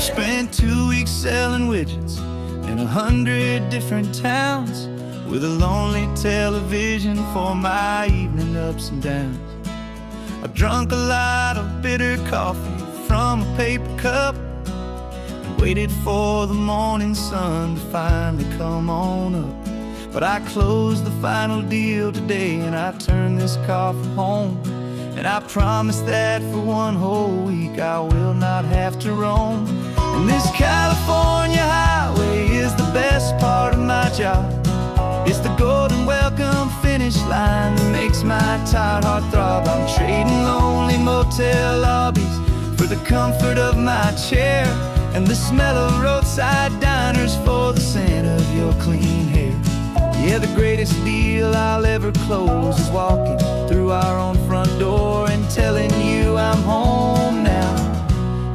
Spent 2 weeks selling widgets in 100 different towns, with a lonely television for my evening ups and downs. I drunk a lot of bitter coffee from a paper cup and waited for the morning sun to finally come on up. But I closed the final deal today and I turned this car from home. And I promise that for one whole week I will not have to roam. And this California highway is the best part of my job. It's the golden welcome finish line that makes my tired heart throb. I'm trading lonely motel lobbies for the comfort of my chair and the smell of roadside diners for the scent of your clean hair. Yeah, the greatest deal I'll ever close is walking through our own front door and telling you I'm home now,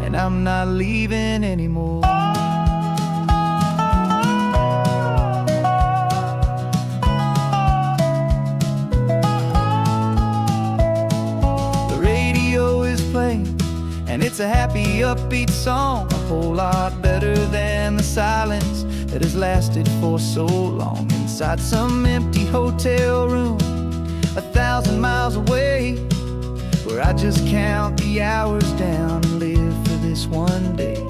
and I'm not leaving anymore. The radio is playing, and it's a happy, upbeat song, a whole lot better than the silence that has lasted for so long. Inside some empty hotel room 1,000 miles away, where I just count the hours down and live for this one day.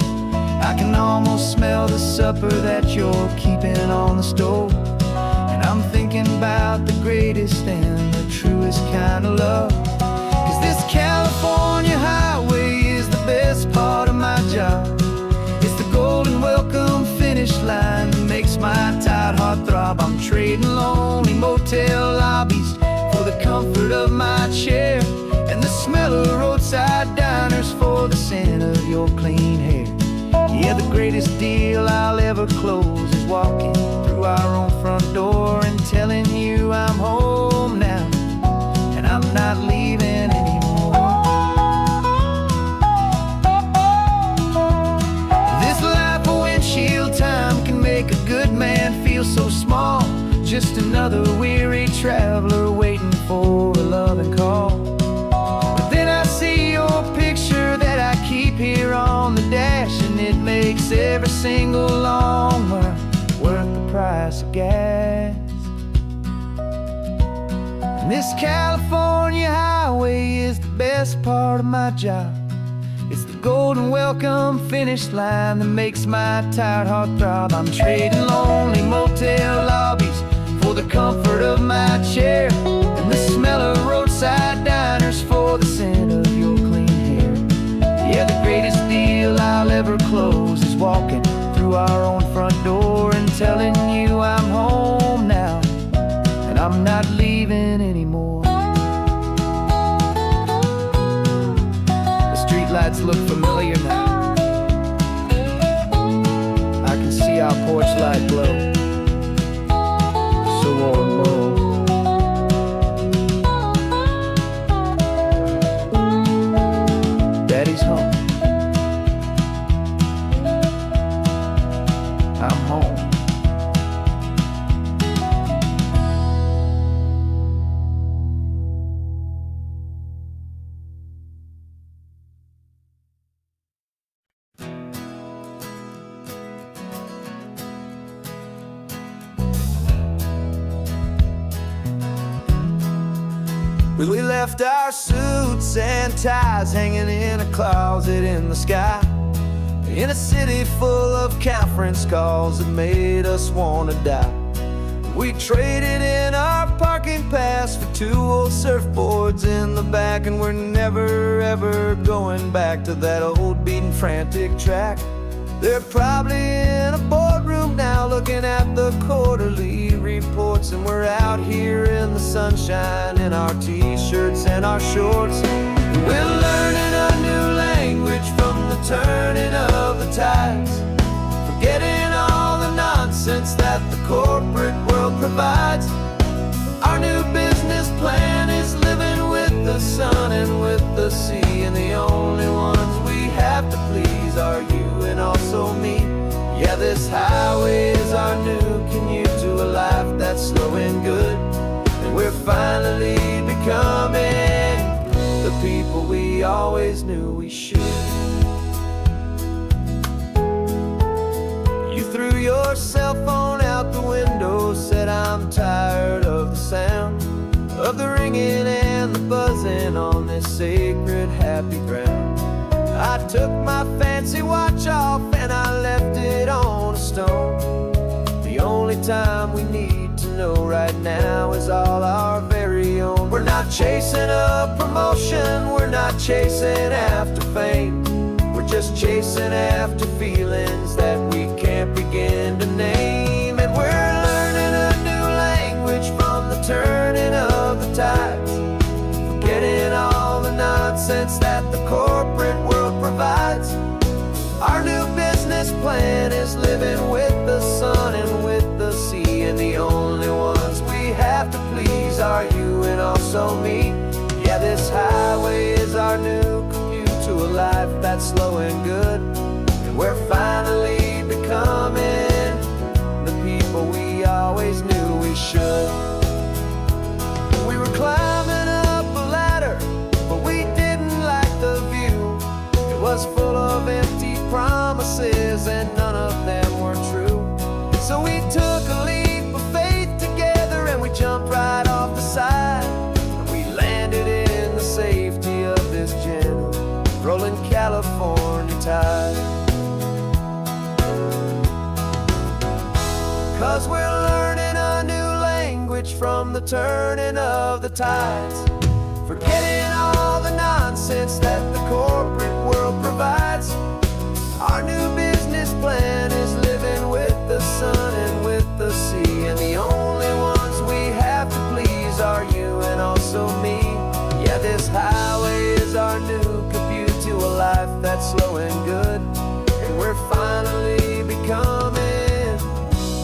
I can almost smell the supper that you're keeping on the stove, and I'm thinking about the greatest and the truest kind of love. 'Cause this California highway is the best part of my job. It's the golden welcome finish line that makes my tired heart throb. I'm trading lonely motel lobbies for the comfort of my chair and the smell of roadside diners for the scent of your clean hair. Yeah, the greatest deal I'll ever close is walking through our own front door and telling you I'm home now, and I'm not leaving anymore. This life of windshield time can make a good man feel so small, just another weary traveler waiting for a loving call. But then I see your picture that I keep here on the dash, and it makes every single long mile worth the price of gas. And this California highway is the best part of my job. It's the golden welcome finish line that makes my tired heart throb. I'm trading lonely motel lobbies for the comfort of my chair and the smell of roadside diners for the scent of your clean hair. Yeah, the greatest deal I'll ever close is walking through our own front door and telling you I'm home now, and I'm not leaving anymore. The streetlights look familiar now. I can see our porch light glow, so warm, low. Daddy's home. I'm home. We left our suits and ties hanging in a closet in the sky, in a city full of conference calls that made us wanna die. We traded in our parking pass for 2 old surfboards in the back, and we're never ever going back to that old beaten frantic track. They're probably in a boardroom now looking at the quarterly reports, and we're out here in the sunshine in our t-shirts and our shorts. We're learning a new language from the turning of the tides, forgetting all the nonsense that the corporate world provides. Our new business plan is living with the sun and with the sea, and the only ones we have to please are you and also me. Yeah, this highway is our new commute to a life that's slow and good, and we're finally becoming the people we always knew we should. your cell phone out the window, said I'm tired of the sound of the ringing and the buzzing on this sacred happy ground. I took my fancy watch off and I left it on a stone. The only time we need to know right now is all our very own. We're not chasing a promotion, we're not chasing after fame. We're just chasing after feelings that we can't begin to name. And we're learning a new language from the turning of the tides, forgetting all the nonsense that the corporate world provides. Our new business plan is living with the sun and with the sea, and the only ones we have to please are you and also me. Yeah, this highway is our new commute to a life that's slow and good, and we're finally becoming the people we always knew we should. We were climbing up a ladder, but we didn't like the view. It was full of empty promises and none of them were true. So we took a leap of faith together and we jumped right off the side, and we landed in the safety of this gentle rolling California tide. 'Cause we're learning a new language from the turning of the tides, forgetting all the nonsense that the corporate world provides. Our new business plan is living with the sun and with the sea, and the only ones we have to please are you and also me. Yeah, this highway is our new commute to a life that's slow and good, and we're finally becoming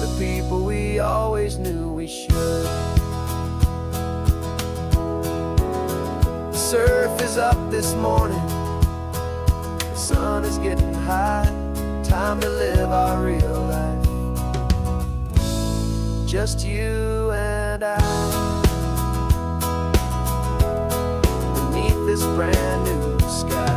the people we always knew we should. The surf is up this morning, the sun is getting high, time to live our real life, just you and I, beneath this brand new sky.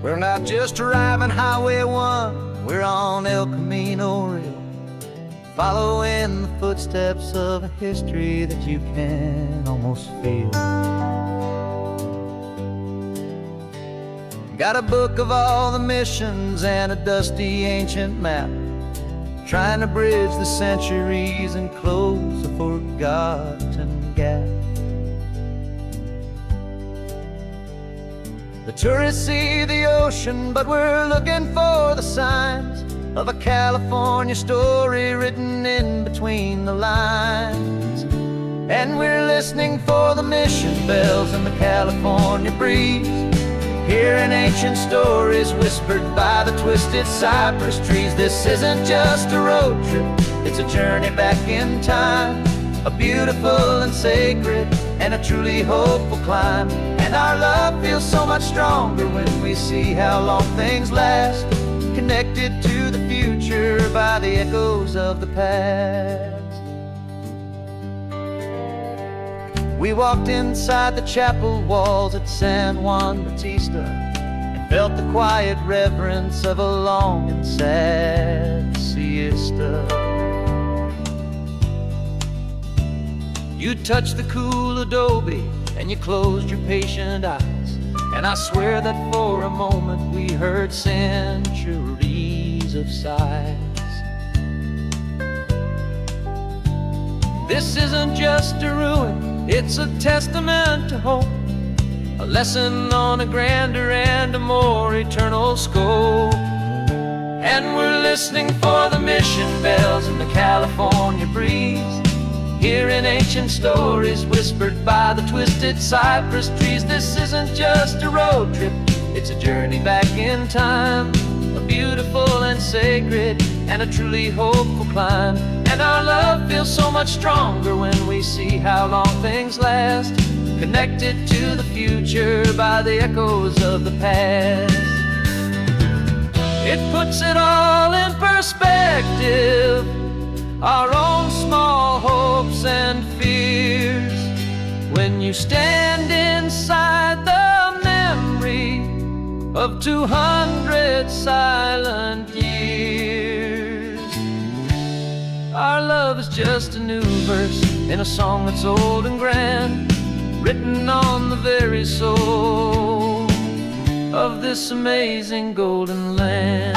We're not just driving Highway 1, we're on El Camino Real, following the footsteps of a history that you can almost feel. Got a book of all the missions and a dusty ancient map, trying to bridge the centuries and close a forgotten gap. The tourists see the ocean, but we're looking for the signs of a California story written in between the lines. And we're listening for the mission bells in the California breeze, hearing ancient stories whispered by the twisted cypress trees. This isn't just a road trip, it's a journey back in time, a beautiful and sacred and a truly hopeful climb. And our love feels so much stronger when we see how long things last, connected to the future by the echoes of the past. We walked inside the chapel walls at San Juan Bautista and felt the quiet reverence of a long and sad siesta. You touched the cool adobe and you closed your patient eyes, and I swear that for a moment we heard centuries of sighs. This isn't just a ruin, it's a testament to hope, a lesson on a grander and a more eternal scope. And we're listening for the mission bells in the California breeze, hearing ancient stories whispered by the twisted cypress trees. This isn't just a road trip, it's a journey back in time, a beautiful and sacred and a truly hopeful climb. And our love feels so much stronger when we see how long things last, connected to the future by the echoes of the past. It puts it all in perspective, our own small hopes and fears. When you stand inside the memory of 200 silent years, our love is just a new verse in a song that's old and grand, written on the very soul of this amazing golden land.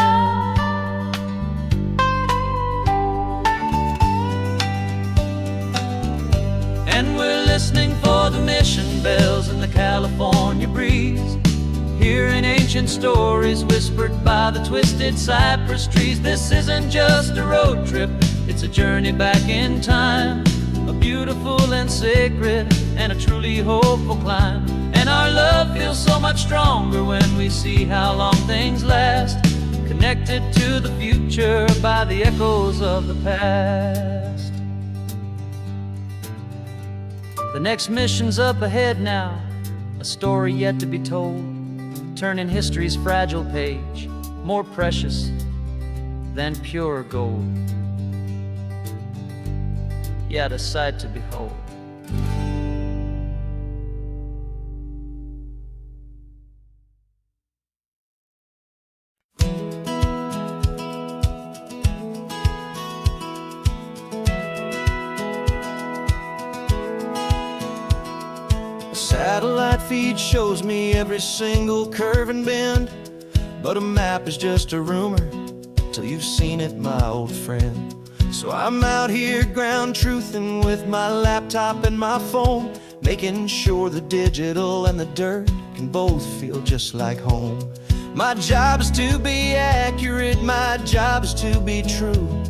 And we're listening for the mission bells in the California breeze, hearing ancient stories whispered by the twisted cypress trees. This isn't just a road trip, it's a journey back in time, a beautiful and sacred and a truly hopeful climb. And our love feels so much stronger when we see how long things last, connected to the future by the echoes of the past. The next mission's up ahead now, a story yet to be told, turning history's fragile page more precious than pure gold. Yet a sight to behold. Satellite feed shows me every single curve and bend, but a map is just a rumor till you've seen it, my old friend. So I'm out here ground truthing with my laptop and my phone, making sure the digital and the dirt can both feel just like home. My job is to be accurate, my job is to be true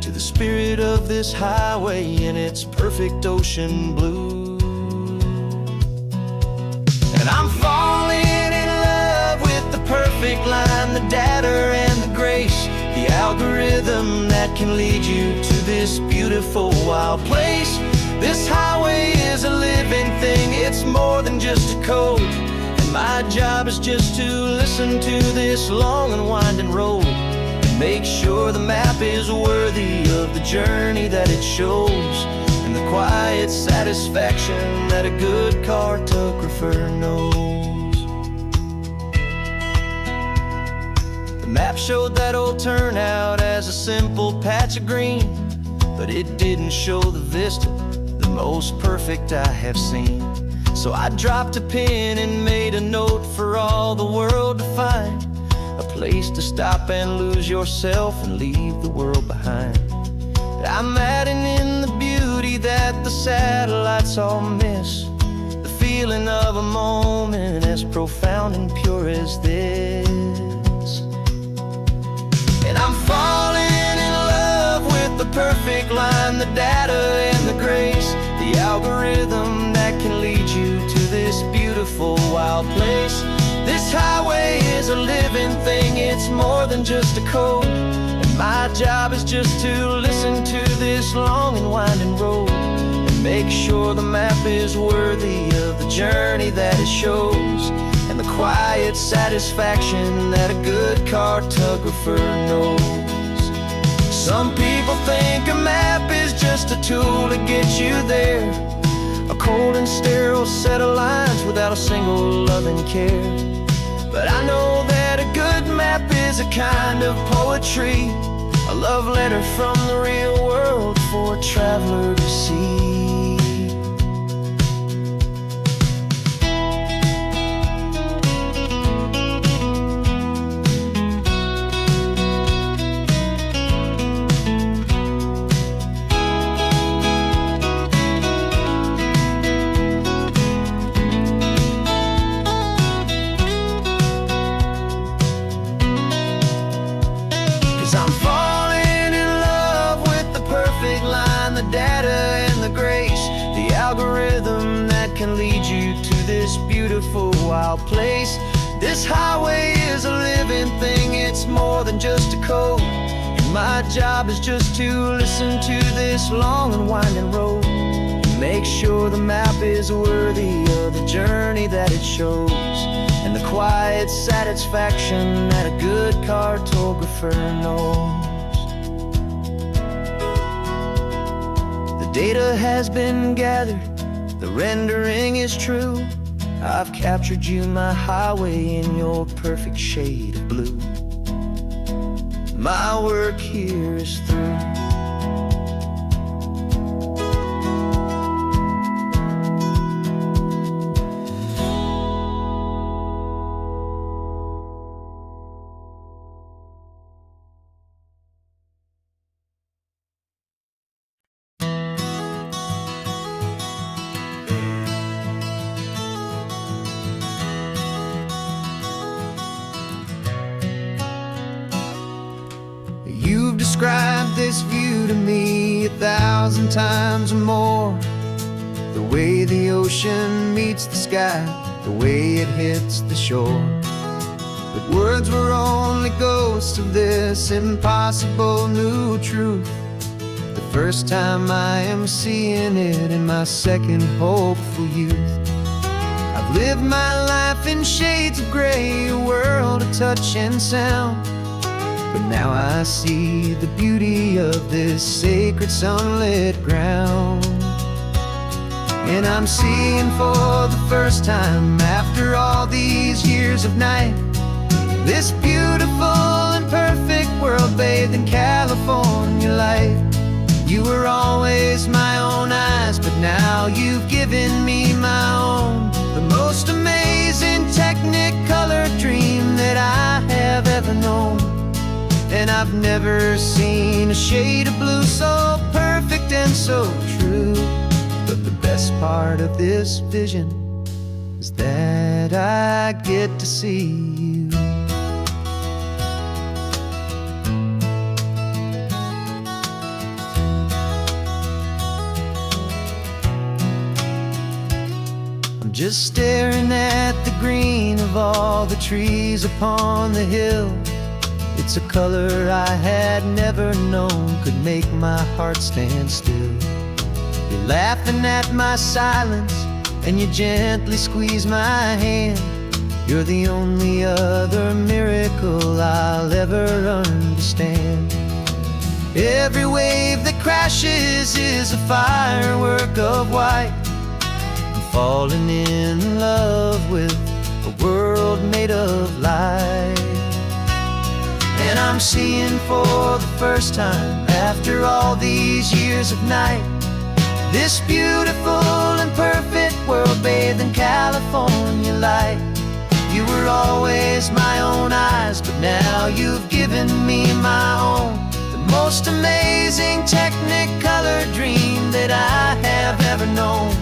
to the spirit of this highway in its perfect ocean blue. And I'm falling in love with the perfect line, the data and the grace, the algorithm that can lead you to this beautiful wild place. This highway is a living thing, it's more than just a code. And my job is just to listen to this long and winding road and make sure the map is worthy of the journey that it shows, and the quiet satisfaction that a good cartographer knows. The map showed that old turnout as a simple patch of green, but it didn't show the vista, the most perfect I have seen. So I dropped a pin and made a note for all the world to find, a place to stop and lose yourself and leave the world behind. I'm adding in the beauty that the satellites all miss, the feeling of a moment as profound and pure as this. And I'm falling in love with the perfect line, the data and the grace, the algorithm that can lead you to this beautiful wild place. This highway is a living thing, it's more than just a code. My job is just to listen to this long and winding road and make sure the map is worthy of the journey that it shows, and the quiet satisfaction that a good cartographer knows. Some people think a map is just a tool to get you there, a cold and sterile set of lines without a single loving care. But I know that a good map is a kind of poetry, a love letter from the real world for a traveler to see. Lead you to this beautiful wild place. This highway is a living thing, it's more than just a code. And my job is just to listen to this long and winding road and make sure the map is worthy of the journey that it shows, and the quiet satisfaction that a good cartographer knows. data has been gathered, the rendering is true. I've captured you, my highway, in your perfect shade of blue. My work here is through. You've described this view to me 1,000 times or more. The way the ocean meets the sky, the way it hits the shore. But words were only ghosts of this impossible new truth. The first time I am seeing it in my second hopeful youth. I've lived my life in shades of gray, a world of touch and sound. But now I see the beauty of this sacred sunlit ground. And I'm seeing for the first time, after all these years of night, this beautiful and perfect world bathed in California light. You were always my own eyes, but now you've given me my own. The most amazing technicolor dream that I have ever known. And I've never seen a shade of blue so perfect and so true. But the best part of this vision is that I get to see you. I'm just staring at the green of all the trees upon the hill. It's a color I had never known could make my heart stand still. You're laughing at my silence, and you gently squeeze my hand. You're the only other miracle I'll ever understand. Every wave that crashes is a firework of white. I'm falling in love with a world made of light. And I'm seeing for the first time, after all these years of night, this beautiful and perfect world bathed in California light. You were always my own eyes, but now you've given me my own. The most amazing technicolor dream that I have ever known.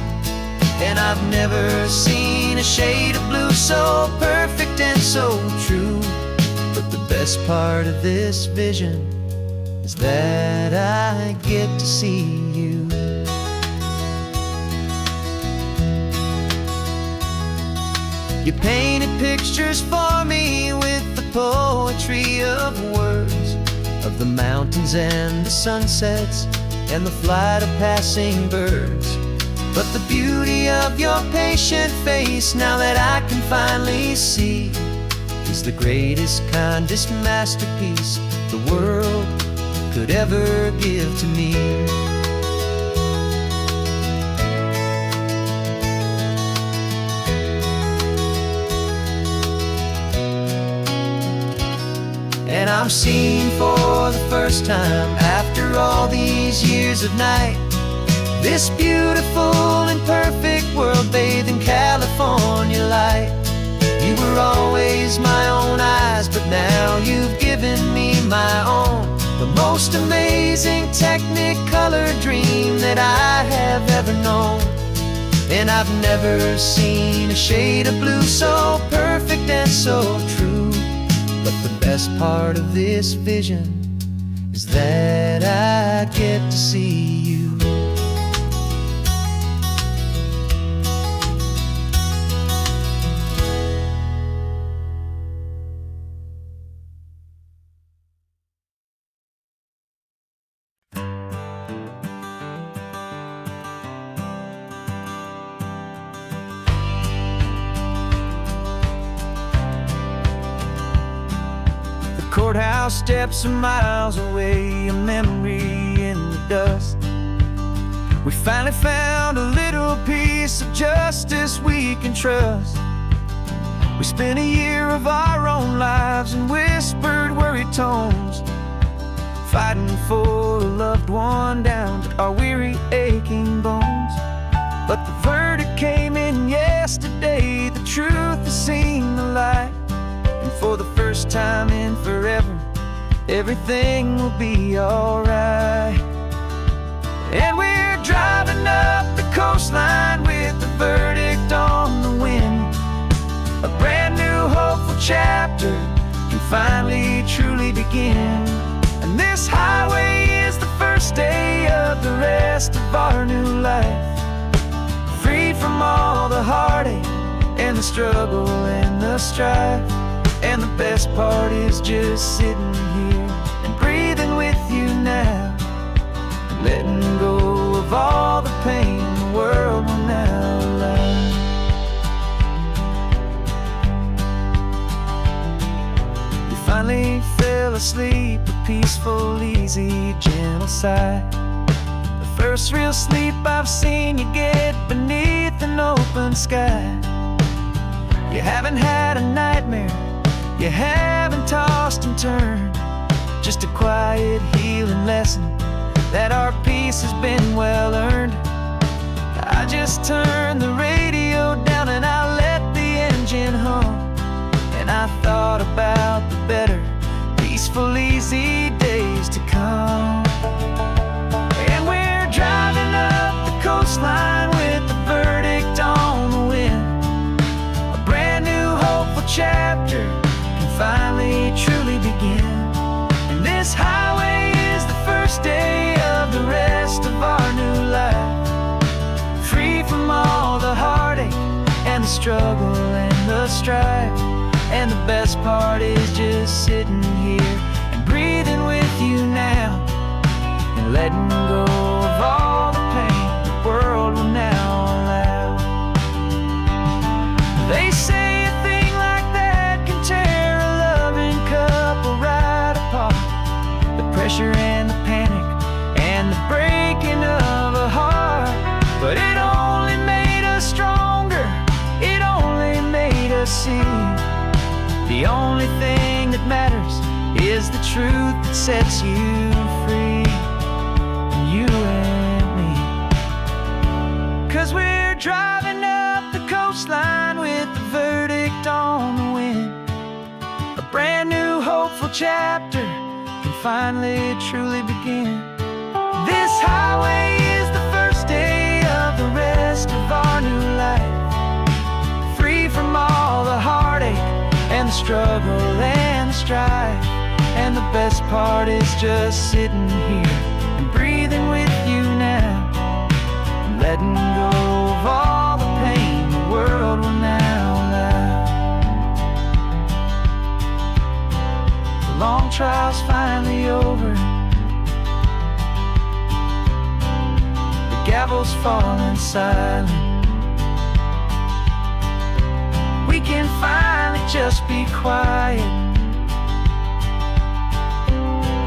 And I've never seen a shade of blue so perfect and so true. But the best part of this vision is that I get to see you. You painted pictures for me with the poetry of words, of the mountains and the sunsets and the flight of passing birds. But the beauty of your patient face, now that I can finally see, is the greatest, kindest masterpiece the world could ever give to me. And I'm seeing for the first time, after all these years of night, this beautiful and perfect world bathed in California light. You were always my own eyes, but now you've given me my own. The most amazing technicolor dream that I have ever known. And I've never seen a shade of blue so perfect and so true. But the best part of this vision is that I get to see you. Courthouse steps are miles away, a memory in the dust. We finally found a little piece of justice we can trust. We spent a year of our own lives in whispered, worried tones, fighting for a loved one down to our weary, aching bones. But the verdict came in yesterday, the truth has seen the light. And for the first time in forever, everything will be alright. And we're driving up the coastline with the verdict on the wind. A brand new hopeful chapter can finally truly begin. And this highway is the first day of the rest of our new life, free from all the heartache and the struggle and the strife. And the best part is just sitting here and breathing with you now, letting go of all the pain the world will now allow. We finally fell asleep, a peaceful, easy, gentle sigh. The first real sleep I've seen you get beneath an open sky. You haven't had a nightmare, you haven't tossed and turned, just a quiet healing lesson that our peace has been well earned. I just turned the radio down and I let the engine hum, and I thought about the better, peaceful, easy days to come. And we're driving up the coastline with the verdict on the wind. A brand new hopeful chapter can finally truly begin. And this highway is the first day of the rest of our new life, free from all the heartache and the struggle and the strife. And the best part is just sitting here and breathing with you now, and letting go of all the pain the world will now allow. They say a thing like that can tear a loving couple right apart. The pressure and the panic and the breaking of a heart. But it only made us stronger, it only made us see the only thing that matters is the truth that sets you free, you and me. 'Cause we're driving up the coastline with the verdict on the wind. A brand new hopeful chapter can finally truly begin. This highway is the first day of the rest of our new life, free from all the heartache and the struggle and the strife. And the best part is just sitting here and breathing with you now, and letting go of all the pain the world will now allow. The long trial's finally over, the gavel's falling silent. We can finally just be quiet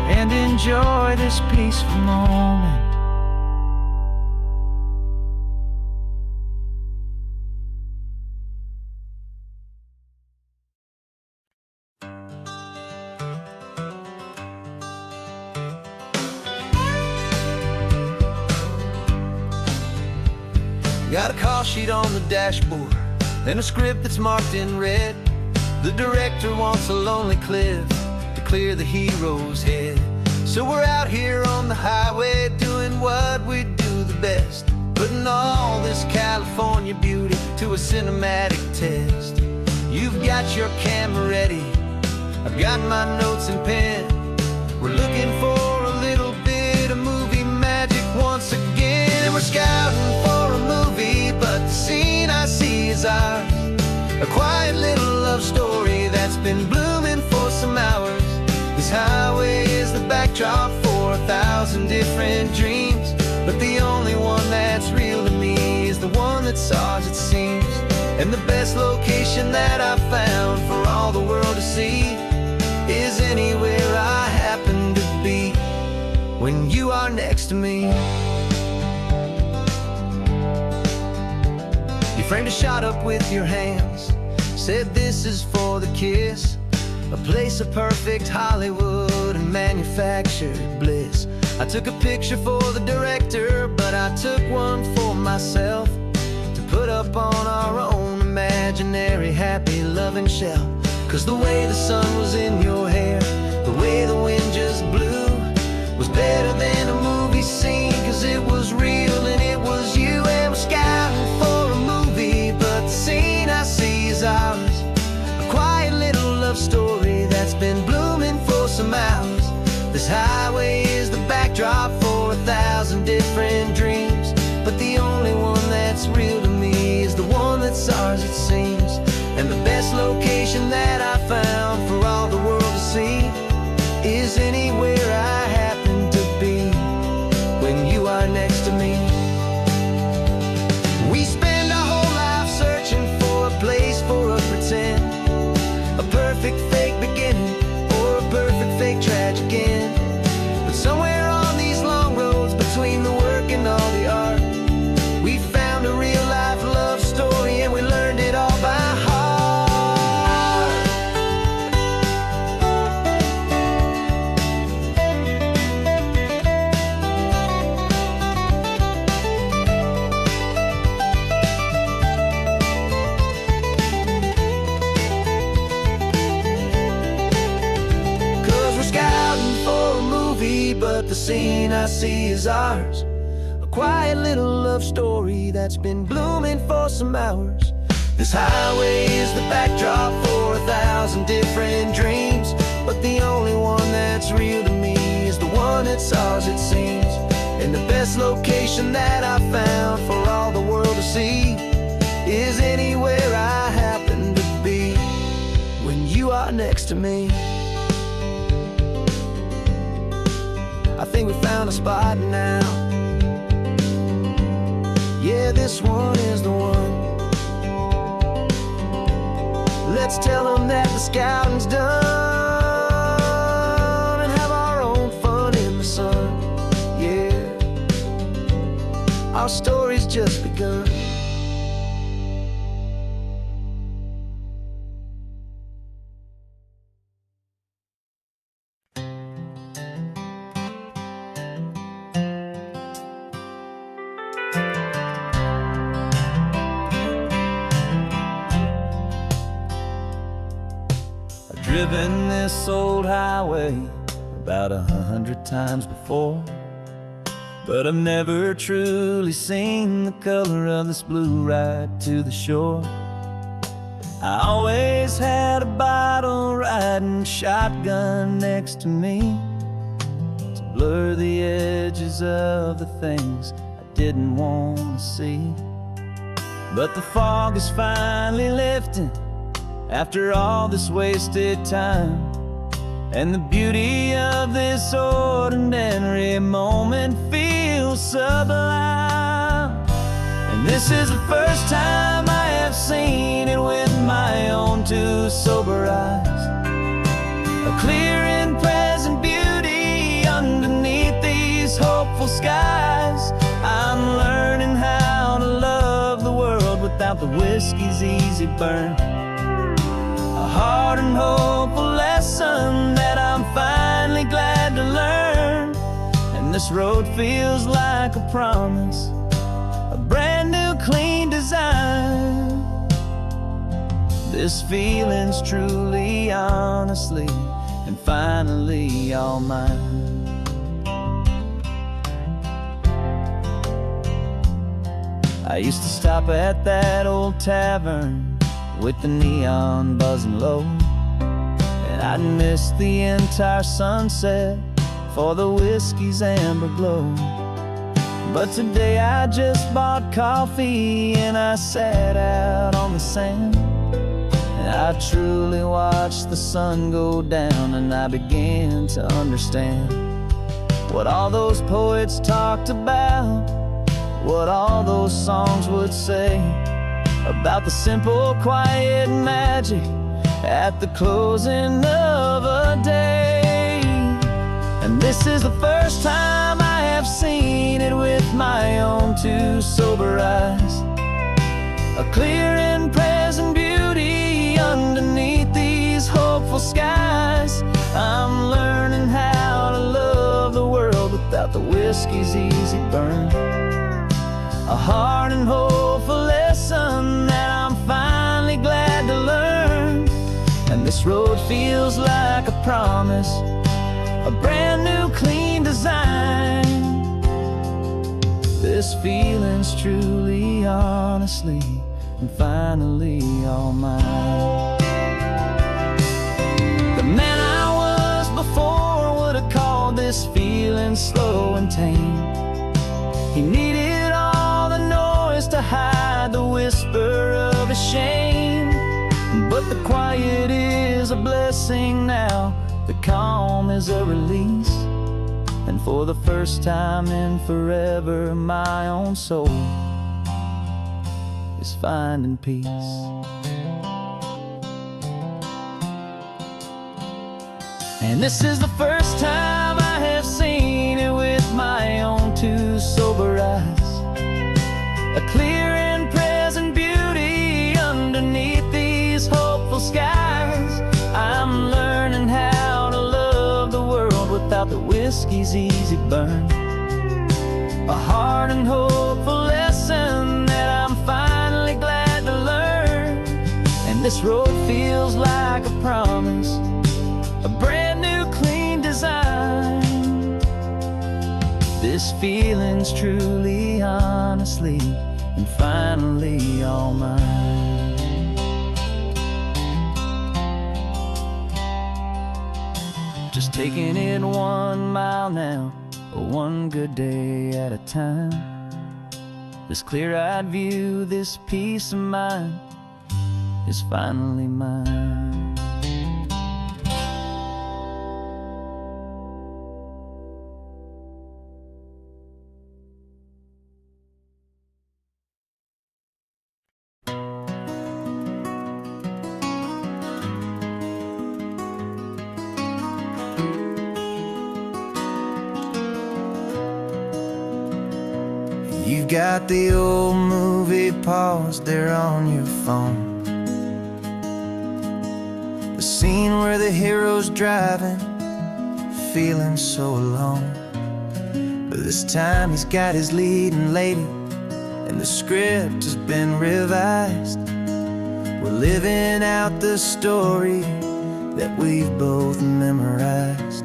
and enjoy this peaceful moment. Got a call sheet on the dashboard and a script that's marked in red. The director wants a lonely cliff to clear the hero's head. So we're out here on the highway doing what we do the best, putting all this California beauty to a cinematic test. You've got your camera ready, I've got my notes and pen. We're looking for a little bit of movie magic once again. And we're scouting for a movie, but the scene I see is ours. A quiet little love story that's been blooming for some hours. This highway is the backdrop for 1,000 different dreams, but the only one that's real to me is the one that's ours, it seems. And the best location that I've found for all the world to see is anywhere I happen to be when you are next to me. framed a shot up with your hands, said this is for the kiss, a place of perfect Hollywood and manufactured bliss. I took a picture for the director, but I took one for myself to put up on our own imaginary happy loving shelf. Cause the way the sun was in your hair, the way the wind just blew, was better than a movie scene. Cause it was real and it was you, and we're scouting for a movie, but the scene I see is ours. A quiet little love story that's been blooming for some hours. This highway is the backdrop for 1,000 different dreams, but the only one that's real to me is the one that's ours, it seems. And the best location that I found for all the world to see is anywhere I happen to be when you are next to me. We spend our whole life searching for a place for a pretend, a perfect fake beginning or a perfect fake tragic end. But somewhere on these long roads between the work and all the art, we found a real life love story, and we learned it all by heart. But the scene I see is ours, a quiet little love story that's been blooming for some hours. This highway is the backdrop for 1,000 different dreams, but the only one that's real to me is the one that's ours, it seems. And the best location that I found for all the world to see is anywhere I happen to be when you are next to me. I think we found a spot now. Yeah, this one is the one. Let's tell them that the scouting's done and have our own fun in the sun. Yeah, our story's just begun. Driven this old highway about 100 times before, but I've never truly seen the color of this blue right to the shore. I always had a bottle riding shotgun next to me to blur the edges of the things I didn't want to see. But the fog is finally lifting after all this wasted time, and the beauty of this ordinary moment feels sublime. And this is the first time I have seen it with my own two sober eyes, a clear and present beauty underneath these hopeful skies. I'm learning how to love the world without the whiskey's easy burn, a hard and hopeful lesson that I'm finally glad to learn. And this road feels like a promise, a brand new clean design. This feeling's truly, honestly, and finally all mine. I used to stop at that old tavern with the neon buzzing low, and I'd miss the entire sunset for the whiskey's amber glow. But today I just bought coffee and I sat out on the sand, and I truly watched the sun go down, and I began to understand what all those poets talked about, what all those songs would say about the simple, quiet magic at the closing of a day. And this is the first time I have seen it with my own two sober eyes, a clear the whiskey's easy burn. A hard and hopeful lesson that I'm finally glad to learn. And this road feels like a promise, a brand new clean design. This feeling's truly, honestly, and finally all mine. The man I was before would have called this feeling slow and tame. He needed all the noise to hide the whisper of his shame. But the quiet is a blessing now, the calm is a release. And for the first time in forever, my own soul is finding peace. And this is the first time I have seen it with my own two sober eyes. A clear and present beauty underneath these hopeful skies. I'm learning how to love the world without the whiskey's easy burn. A hard and hopeful lesson that I'm finally glad to learn. And this road feels like a promise, a brand new clean design. This feeling's truly, honestly, and finally all mine. Just taking it 1 mile now, one good day at a time. This clear-eyed view, this peace of mind is finally mine. You've got the old movie paused there on your phone, the scene where the hero's driving, feeling so alone. But this time he's got his leading lady, and the script has been revised. We're living out the story that we've both memorized.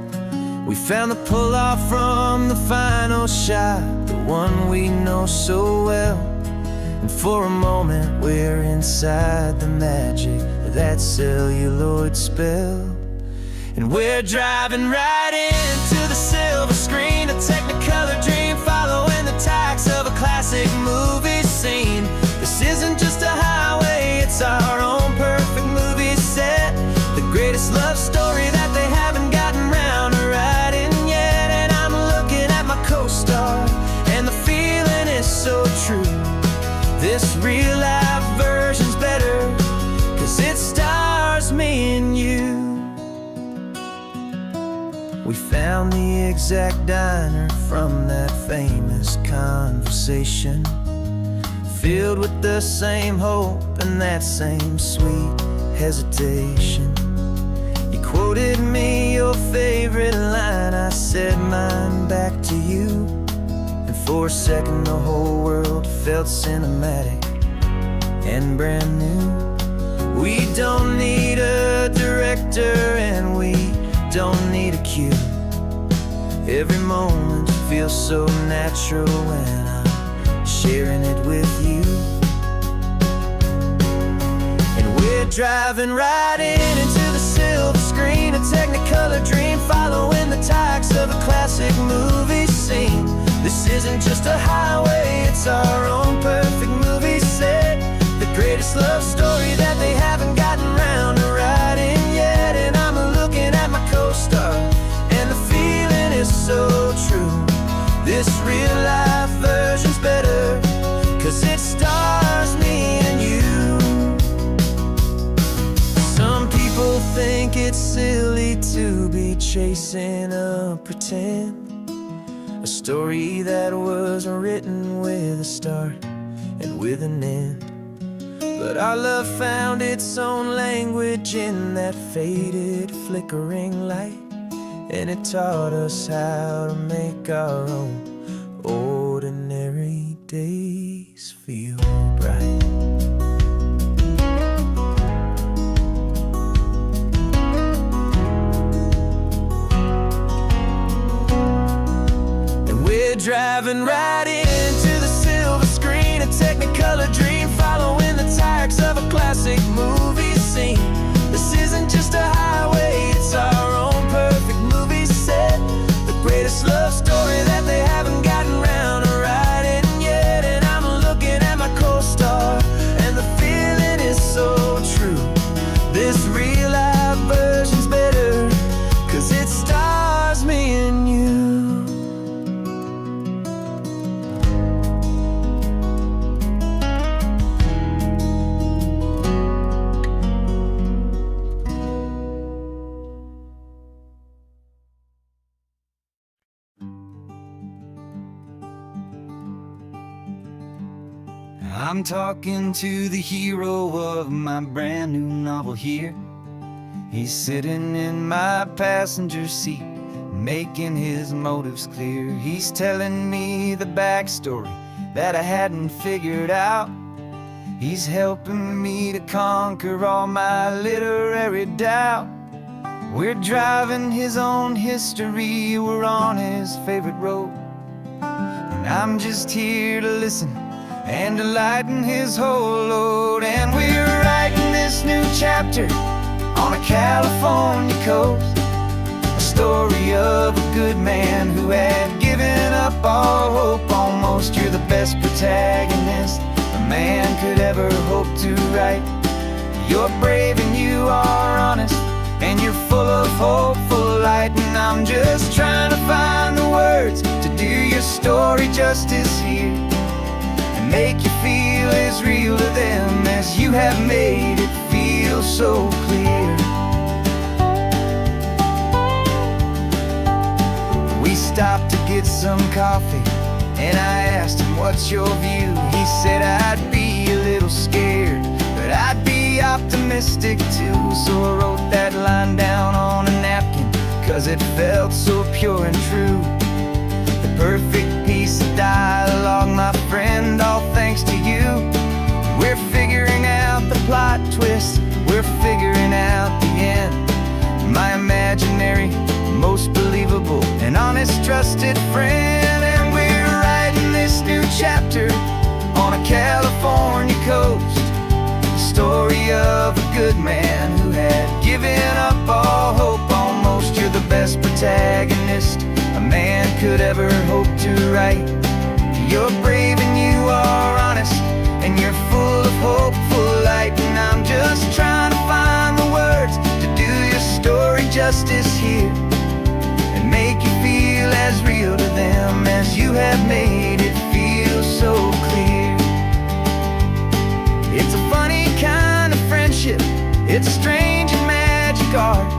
We found the pull-off from the final shot, the one we know so well. And for a moment we're inside the magic of that celluloid spell. And we're driving right into the silver screen, a technicolor dream following the tacks of a classic movie scene. This isn't just a highway, it's our own perfect movie set, the greatest love story that they haven't gotten round to writing yet. And I'm looking at my co-star, and the feeling is so true. This real life version's better, 'cause it stars me and you. We found the exact diner from that famous conversation, filled with the same hope and that same sweet hesitation. You quoted me your favorite line, I said mine back to you. And for a second the whole world felt cinematic and brand new. We don't need a director and we don't need a cue. Every moment feels so natural when I'm sharing it with you. And we're driving right into the silver screen, a technicolor dream following the tacks of a classic movie scene. This isn't just a highway, it's our own perfect movie set, the greatest love story that they haven't gotten round to writing yet. And I'm looking at my co-star, and the feeling is so true. This real life version's better, 'cause it stars me and you. Some people think it's silly to be chasing a pretend, a story that was written with a start and with an end. But our love found its own language in that faded, flickering light. and it taught us how to make our own ordinary days feel bright. And we're driving right into the silver screen, a Technicolor dream, following the tracks of a classic movie scene. This isn't just a highway, it's our own perfect movie set, the greatest love story that they haven't gotten round to writing yet. And I'm looking at my co-star, and the feeling is so true. This real life version's better, 'cause it stars me and you. I'm talking to the hero of my brand new novel here. He's sitting in my passenger seat, making his motives clear. He's telling me the backstory that I hadn't figured out. He's helping me to conquer all my literary doubt. We're driving his own history, we're on his favorite road, and I'm just here to listen and to lighten his whole load. And we're writing this new chapter on a California coast, a story of a good man who had given up all hope almost. You're the best protagonist a man could ever hope to write. You're brave and you are honest, and you're full of hopeful light. And I'm just trying to find the words to do your story justice here, make you feel as real to them as you have made it feel so clear. We stopped to get some coffee, and I asked him, what's your view? He said, I'd be a little scared, but I'd be optimistic too. So I wrote that line down on a napkin, 'cause it felt so pure and true. The perfect piece of dialogue, my friend, all thanks to you. We're figuring out the plot twist, we're figuring out the end. My imaginary, most believable and honest trusted friend. And we're writing this new chapter on a California coast, the story of a good man who had given up all hope almost. You're the best protagonist a man could ever hope to write. You're brave and you are honest, and you're full of hopeful light. And I'm just trying to find the words to do your story justice here, and make you feel as real to them as you have made it feel so clear. It's a funny kind of friendship, it's strange and magic art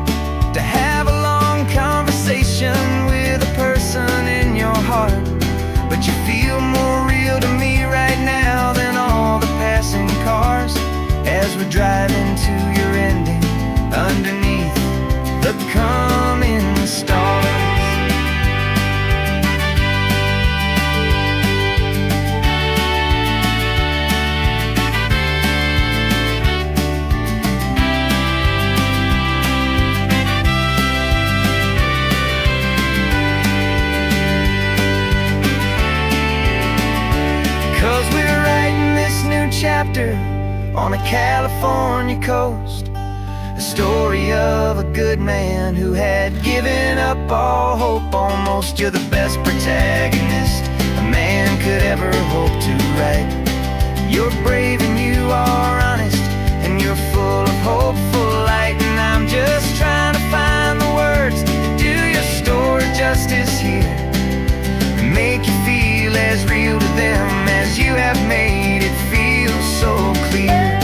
to have a long conversation with a person in your heart. But you feel more real to me right now than all the passing cars, as we're driving to your ending underneath the coming stars. 'Cause we're writing this new chapter on a California coast, a story of a good man who had given up all hope almost. You're the best protagonist a man could ever hope to write. You're brave and you are honest, and you're full of hopeful light. And I'm just trying to find the words to do your story justice here, and make you feel as real to them as you have made it feel so clear.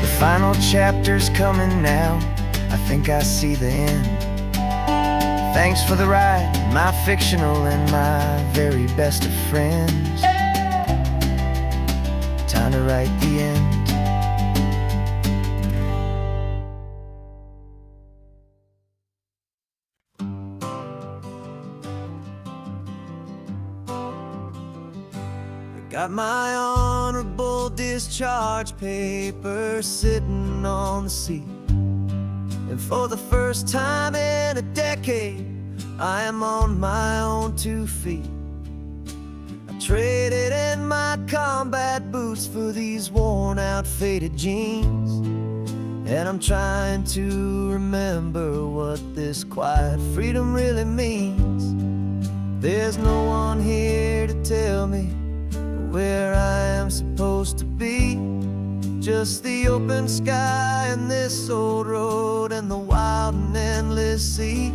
The final chapter's coming now, I think I see the end. Thanks for the ride, my fictional and my very best of friends. Time to write the end. Got my honorable discharge paper sitting on the seat, and for the first time in a decade, I am on my own 2 feet. I traded in my combat boots for these worn out faded jeans, and I'm trying to remember what this quiet freedom really means. There's no one here to tell me where I am supposed to be, just the open sky and this old road and the wild and endless sea.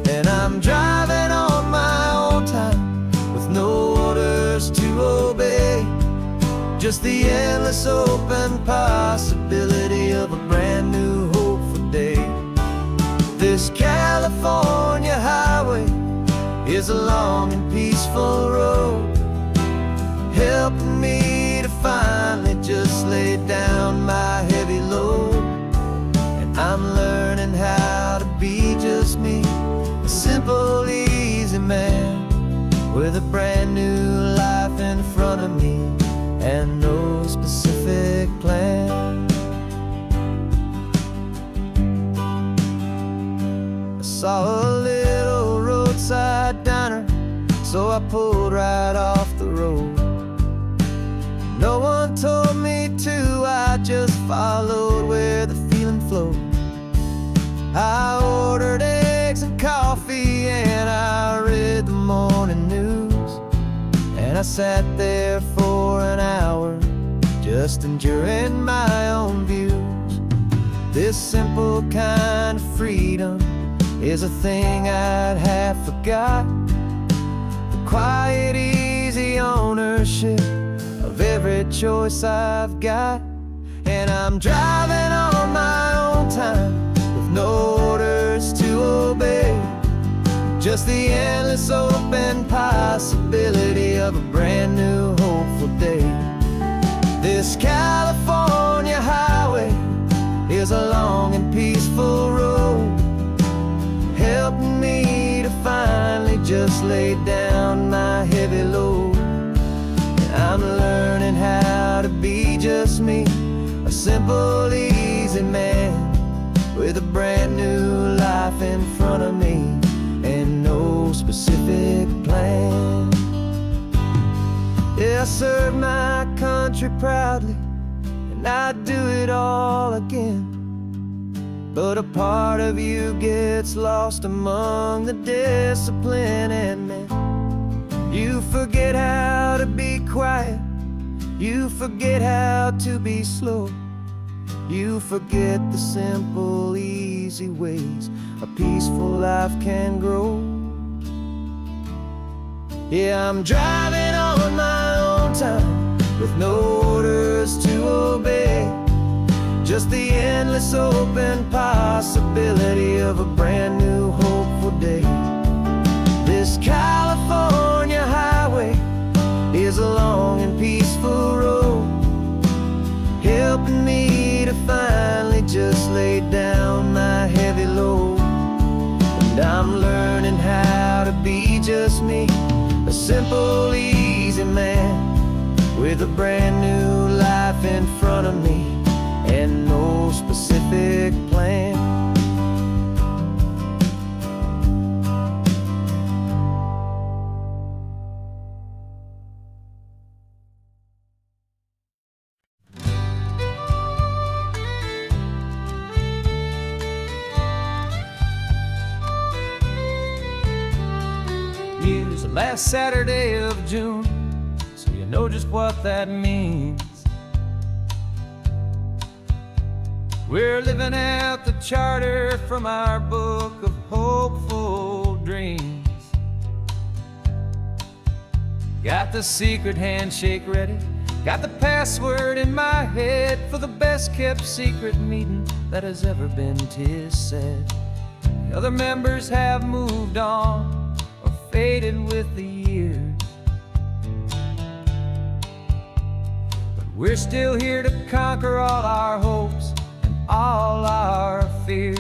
And I'm driving on my own time with no orders to obey, just the endless open possibility of a brand new hopeful day. This California highway is a long and peaceful road, helping me to finally just lay down my heavy load. And I'm learning how to be just me, a simple, easy man with a brand new life in front of me and no specific plan. I saw a little roadside diner, so I pulled right off the road. No one told me to, I just followed where the feeling flowed. I ordered eggs and coffee and I read the morning news, and I sat there for an hour just enduring my own views. This simple kind of freedom is a thing I'd have forgot, the quiet, easy ownership of every choice I've got. And I'm driving on my own time with no orders to obey, just the endless open possibility of a brand new hopeful day. This California highway is a long and peaceful road, helping me to finally just lay down my heavy load. I'm learning how to be just me, a simple, easy man with a brand new life in front of me and no specific plan. Yeah, I serve my country proudly and I'd do it all again, but a part of you gets lost among the discipline and men. You forget how to be quiet, you forget how to be slow, you forget the simple, easy ways a peaceful life can grow. Yeah, I'm driving on my own time with no orders to obey, just the endless open possibility of a brand new hopeful day. This California highway is a long and peaceful road, helping me to finally just lay down my heavy load. And I'm learning how to be just me, a simple, easy man with a brand new life in front of me and no specific plan. Here's the last Saturday of June, so you know just what that means. We're living out the charter from our book of hopeful dreams. Got the secret handshake ready, got the password in my head for the best kept secret meeting that has ever been, 'tis said. The other members have moved on or faded with the years, but we're still here to conquer all our hopes and all our fears.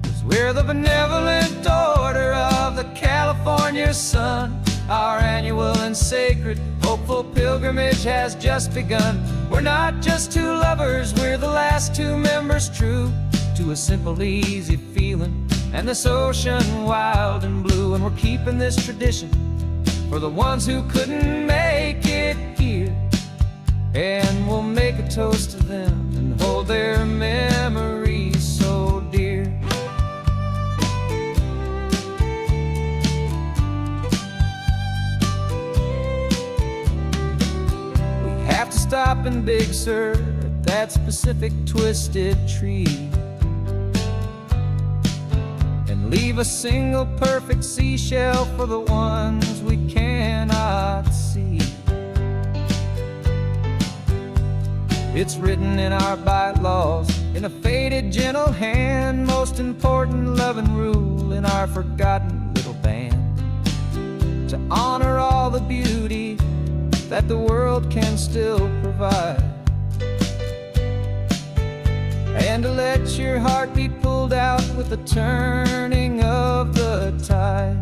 'Cause we're the benevolent order of the California sun, Our annual and sacred, hopeful pilgrimage has just begun. We're not just two lovers, we're the last two members true to a simple, easy feeling, and this ocean wild and blue. And we're keeping this tradition for the ones who couldn't make it here, and we'll make a toast to them and hold their memories so dear. We have to stop in Big Sur at that specific twisted tree and leave a single perfect seashell for the ones we cannot see. It's written in our bylaws, in a faded gentle hand, most important love and rule in our forgotten little band, to honor all the beauty that the world can still provide, and to let your heart be pulled out with the turning of the tide.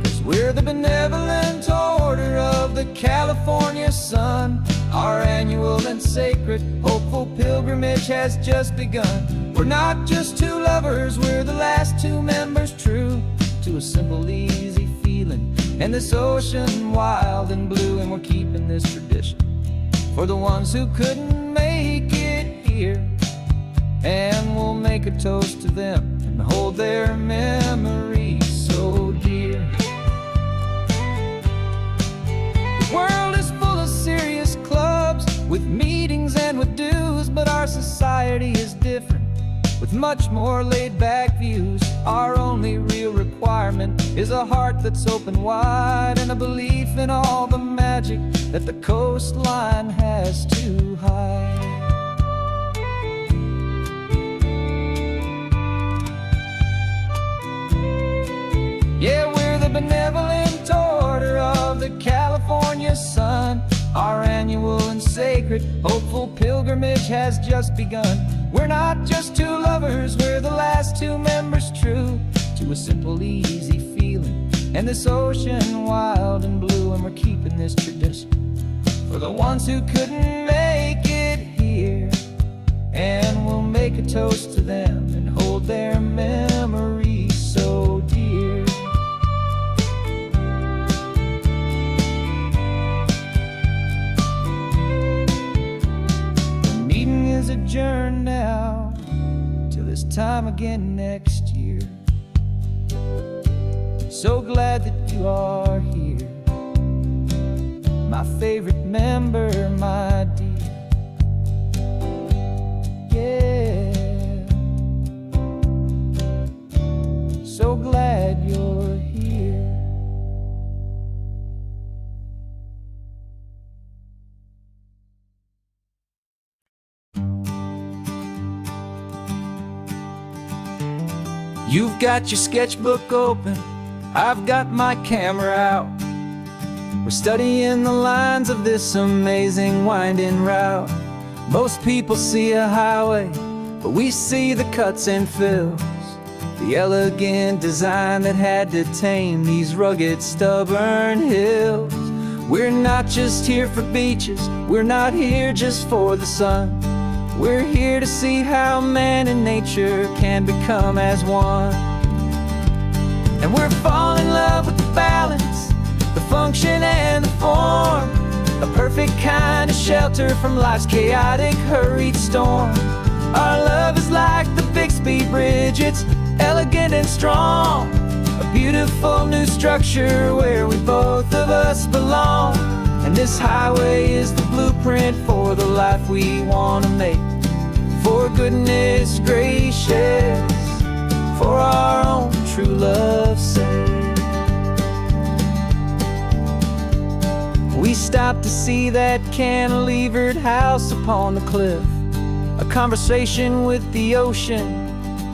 'Cause we're the benevolent order of the California sun. Our annual and sacred, hopeful pilgrimage has just begun. We're not just two lovers, we're the last two members true to a simple, easy feeling, and this ocean wild and blue. And we're keeping this tradition for the ones who couldn't make it here, and we'll make a toast to them and hold their memories so dear. The world is full of serious clubs with meetings and with dues, but our society is different with much more laid-back views. Our only real requirement is a heart that's open wide, and a belief in all the magic that the coastline has to hide. Yeah, we're the benevolent order of the California sun. Our annual and sacred, hopeful pilgrimage has just begun. We're not just two lovers, we're the last two members true to a simple, easy feeling, and this ocean wild and blue. And we're keeping this tradition for the ones who couldn't make it here, and we'll make a toast to them and hold their memories so dear. The meeting is adjourned now till this time again next year. So glad that you are here, my favorite member, my dear. Yeah, so glad you're here. You've got your sketchbook open, I've got my camera out. We're studying the lines of this amazing winding route. Most people see a highway, but we see the cuts and fills, the elegant design that had to tame these rugged, stubborn hills. We're not just here for beaches, we're not here just for the sun. We're here to see how man and nature can become as one. And we're falling in love with the balance, the function and the form, a perfect kind of shelter from life's chaotic, hurried storm. Our love is like the Bixby Bridge, it's elegant and strong, a beautiful new structure where we both of us belong. And this highway is the blueprint for the life we want to make. For goodness gracious, for our own true love's sake. We stopped to see that cantilevered house upon the cliff, a conversation with the ocean,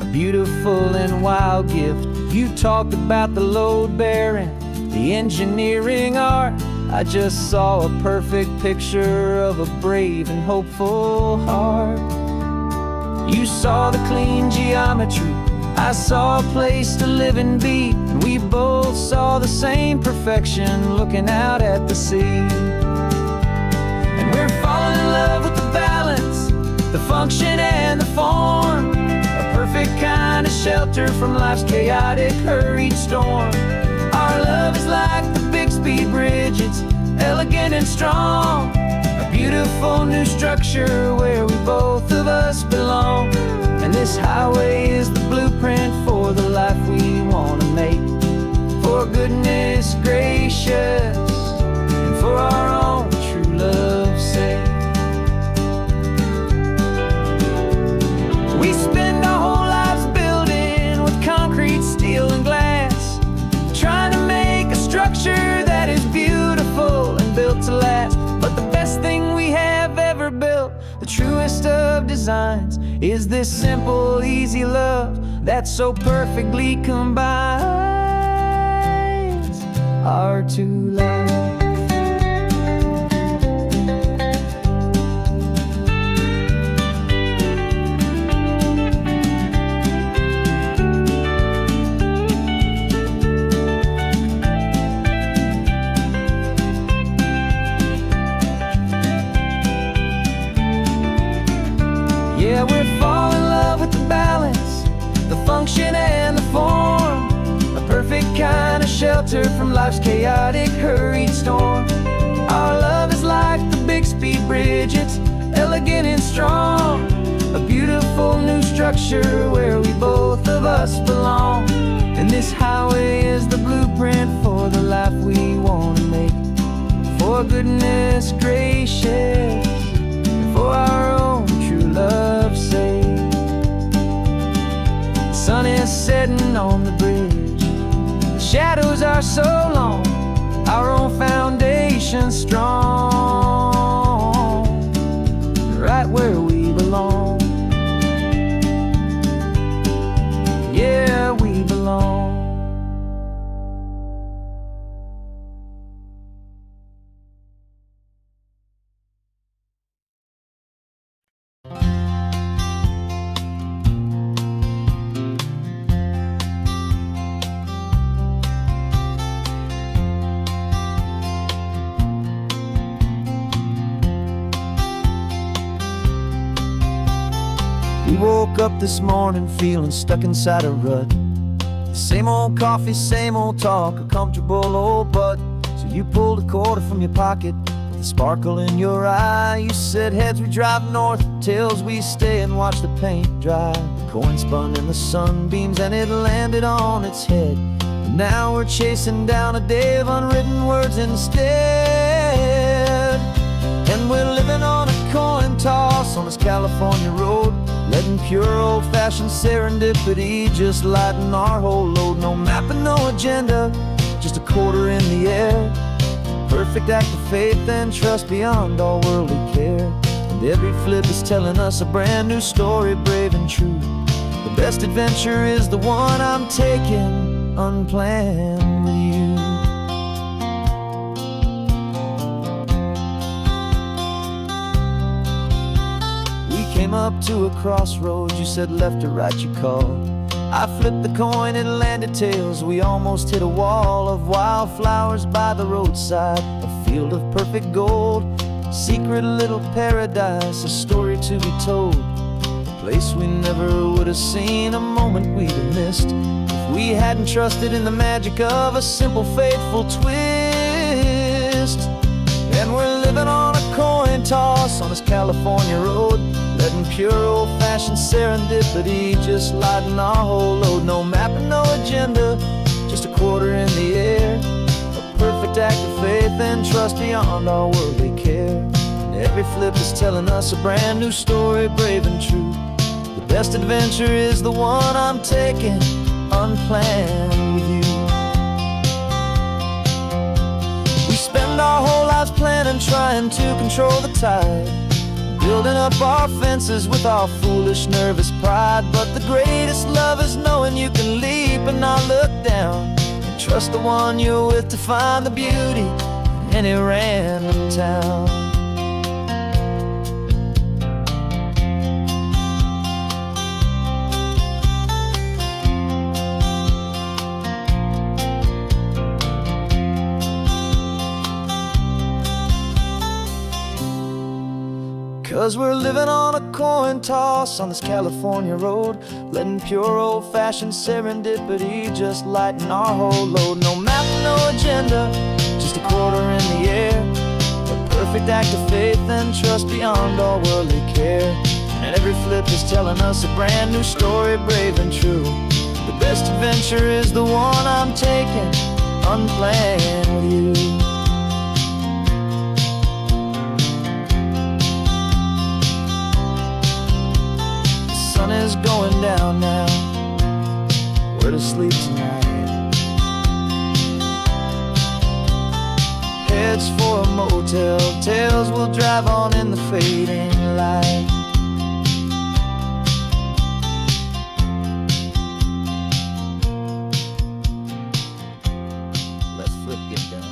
a beautiful and wild gift. You talked about the load bearing, the engineering art. I just saw a perfect picture of a brave and hopeful heart. You saw the clean geometry, I saw a place to live and be, and we both saw the same perfection looking out at the sea. And we're falling in love with the balance, the function and the form, a perfect kind of shelter from life's chaotic, hurried storm. Our love is like the Bixby Bridge, it's elegant and strong, a beautiful new structure where we both of us belong. And this highway is the blueprint for the life we want to make, for goodness gracious and for our own true love's sake. We spend our whole lives building with concrete, steel, and glass, trying to make a structure that is beautiful and built to last. But the best thing we have ever built, the truest of designs, is this simple, easy love that so perfectly combines our two lives. Yeah, we're falling in love with the balance, the function and the form, a perfect kind of shelter from life's chaotic, hurried storm. Our love is like the Bixby Bridge, it's elegant and strong, a beautiful new structure where we both of us belong. And this highway is the blueprint for the life we want to make, for goodness gracious and for our own true love's sake. The sun is setting on the bridge, the shadows are so long, our own foundation strong, right where we belong. Yeah, we belong. We woke up this morning feeling stuck inside a rut. Same old coffee, same old talk, a comfortable old butt. So you pulled a quarter from your pocket with a sparkle in your eye. You said heads we drive north, tails we stay and watch the paint dry. The coin spun in the sunbeams and it landed on its head. And now we're chasing down a day of unwritten words instead. And we're living on a coin toss on this California road, letting pure old-fashioned serendipity just lighten our whole load. No map and no agenda, just a quarter in the air. Perfect act of faith and trust beyond all worldly care. And every flip is telling us a brand new story, brave and true. The best adventure is the one I'm taking unplanned with you. Came up to a crossroads, you said left or right you called. I flipped the coin, it landed tails. We almost hit a wall of wildflowers by the roadside, a field of perfect gold, secret little paradise, a story to be told, a place we never would have seen, a moment we'd have missed if we hadn't trusted in the magic of a simple, faithful twist. And we're living on a coin toss on this California road, letting pure old-fashioned serendipity just lighten our whole load. No map and no agenda, just a quarter in the air. A perfect act of faith and trust beyond our worldly care. And every flip is telling us a brand new story, brave and true. The best adventure is the one I'm taking unplanned with you. We spend our whole lives planning, trying to control the tide, building up our fences with our foolish, nervous pride. But the greatest love is knowing you can leap and not look down, and trust the one you're with to find the beauty in any random town. 'Cause we're living on a coin toss on this California road, letting pure old-fashioned serendipity just lighten our whole load. No map, no agenda, just a quarter in the air, a perfect act of faith and trust beyond all worldly care. And every flip is telling us a brand new story, brave and true. The best adventure is the one I'm taking, unplanned with you. Is going down now, where to sleep tonight? Heads for a motel, tails will drive on in the fading light. Let's flip get down.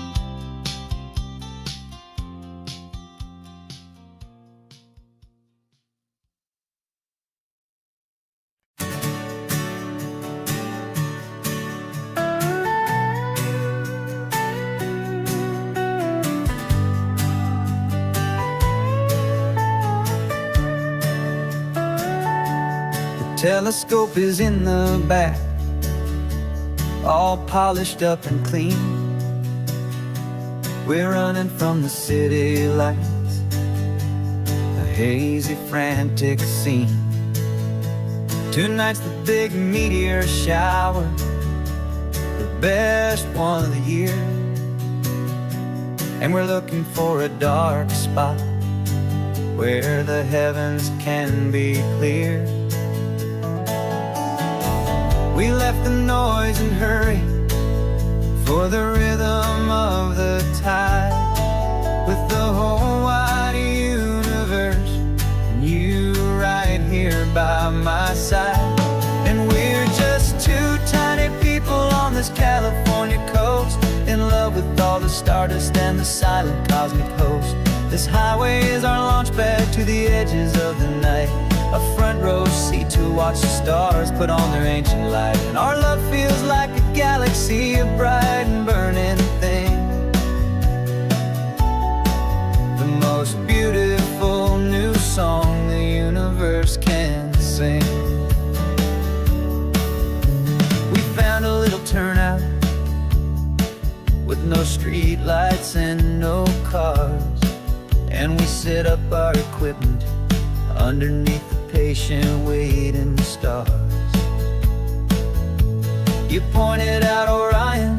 Telescope is in the back, all polished up and clean. We're running from the city lights, a hazy, frantic scene. Tonight's the big meteor shower, the best one of the year. And we're looking for a dark spot where the heavens can be clear. We left the noise and hurry for the rhythm of the tide, with the whole wide universe and you right here by my side. And we're just two tiny people on this California coast, in love with all the stardust and the silent cosmic host. This highway is our launch pad to the edges of the night, a front row seat to watch the stars put on their ancient light. And our love feels like a galaxy, a bright and burning thing, the most beautiful new song the universe can sing. We found a little turnout with no street lights and no cars, and we set up our equipment underneath the patient waiting stars. You pointed out Orion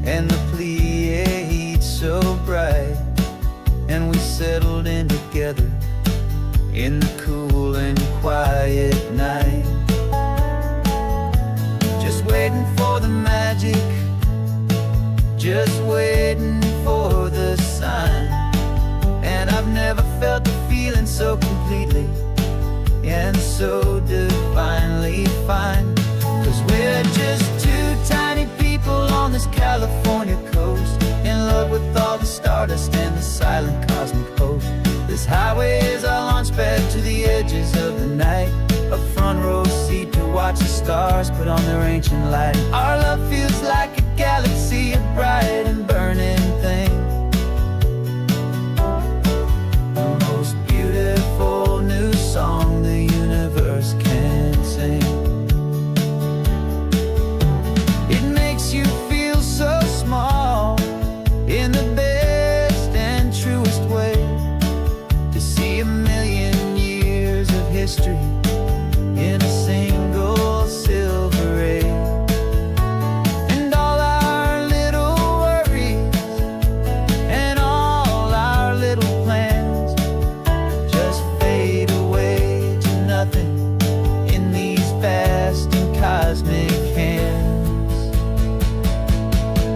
and the Pleiades so bright, and we settled in together in the cool and quiet night, just waiting for the magic, just waiting for the sign. And I've never felt the feeling so completely and so divinely fine. 'Cause we're just two tiny people on this California coast, in love with all the stardust and the silent cosmic host. This highway is our launch pad to the edges of the night, a front row seat to watch the stars put on their ancient light. Our love feels like a galaxy, a bright and burning thing, the most beautiful new song the universe can sing. It makes you feel so small in the best and truest way, to see a million years of history in a single silver ray. And all our little worries and all our little plans just fade away to nothing in these vast and cosmic hands.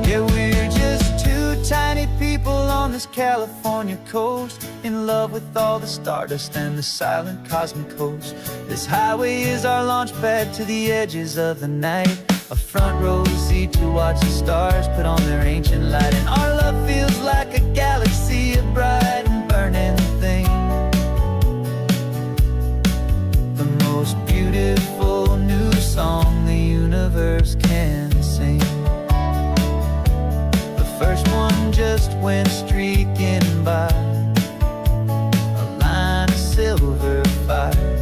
Yeah, we're just two tiny people on this California coast, in love with all the stardust and the silent cosmic host. This highway is our launch pad to the edges of the night, a front row seat to watch the stars put on their ancient light. And our love feels like a galaxy, a bright and burning thing, the most beautiful new song the universe can sing. The first one just went streaking by, silver fire.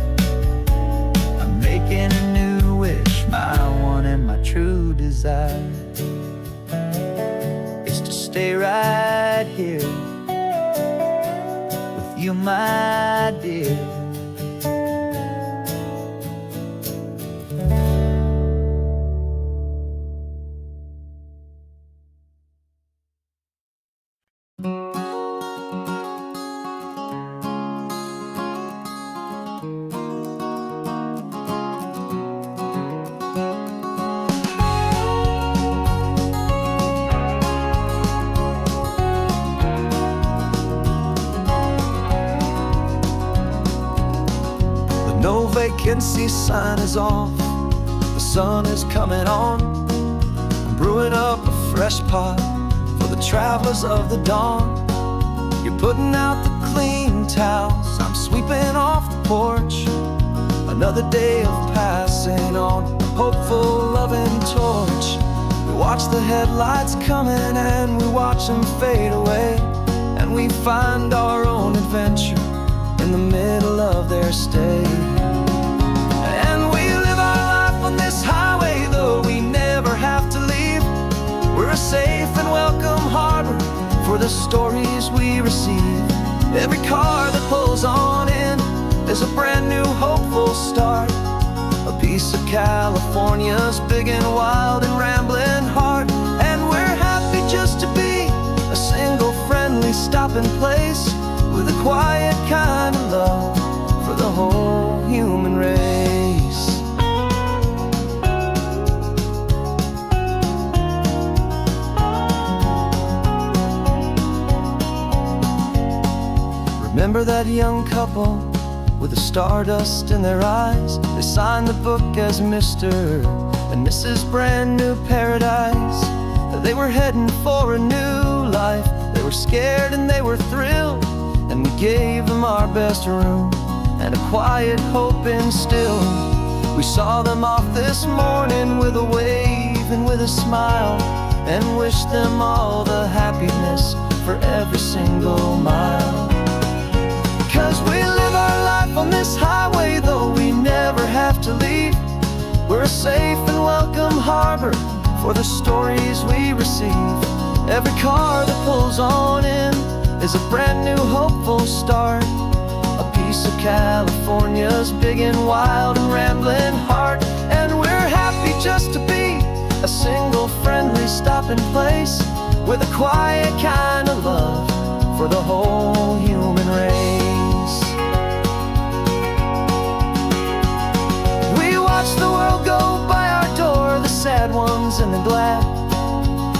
I'm making a new wish, my one and my true desire is to stay right here with you, my dear. No vacancy sign is off, the sun is coming on. I'm brewing up a fresh pot for the travelers of the dawn. You're putting out the clean towels, I'm sweeping off the porch. Another day of passing on a hopeful, loving torch. We watch the headlights coming and we watch them fade away, and we find our own adventure in the middle of their stay. And we live our life on this highway, though we never have to leave. We're a safe and welcome harbor for the stories we receive. Every car that pulls on in is a brand new hopeful start, a piece of California's big and wild and rambling heart. And we're happy just to be a single friendly stopping place, with a quiet kind of love for the whole human race. Remember that young couple with the stardust in their eyes? They signed the book as Mr. and Mrs. Brand New Paradise. They were heading for a new life. They were scared and they were thrilled, and we gave them our best room and a quiet hope instilled. We saw them off this morning with a wave and with a smile, and wished them all the happiness for every single mile. 'Cause we live our life on this highway, though we never have to leave. We're a safe and welcome harbor for the stories we receive. Every car that pulls on in is a brand new hopeful start, a piece of California's big and wild and rambling heart. And we're happy just to be a single friendly stopping place, with a quiet kind of love for the whole human race. We watch the world go by our door, the sad ones and the glad,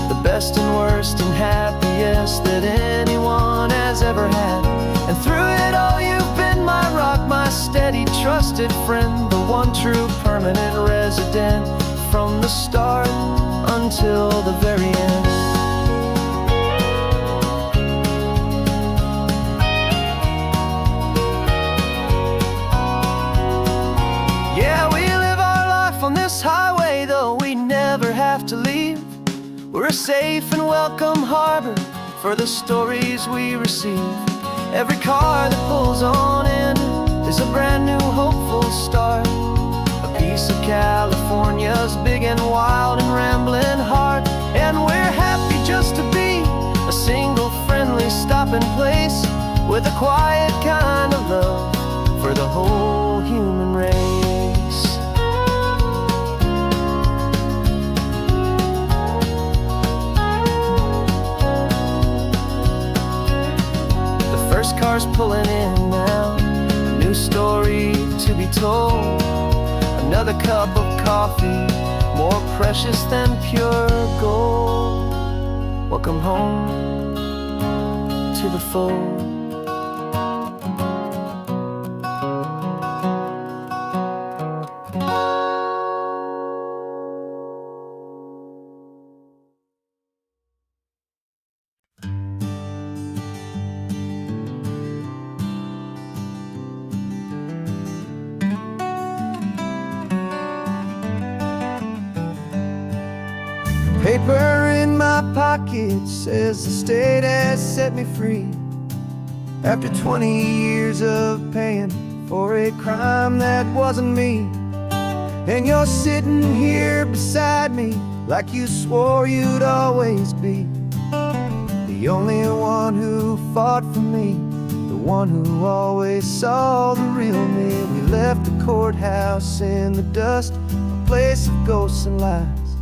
the best and worst and happiest that anyone has ever had. And through it all you've been my rock, my steady trusted friend, the one true permanent resident, from the start until the very end. Yeah, we live our life on this highway, though we never have to leave. We're a safe and welcome harbor for the stories we receive. Every car that pulls on in is a brand new hopeful start, a piece of California's big and wild and rambling heart. And we're happy just to be a single friendly stopping place, with a quiet kind of love for the whole human race. First car's pulling in now, a new story to be told. Another cup of coffee, more precious than pure gold. Welcome home to the fold. Paper in my pocket says the state has set me free. After 20 years of paying for a crime that wasn't me, and you're sitting here beside me like you swore you'd always be the only one who fought for me, the one who always saw the real me. We left the courthouse in the dust, a place of ghosts and lies,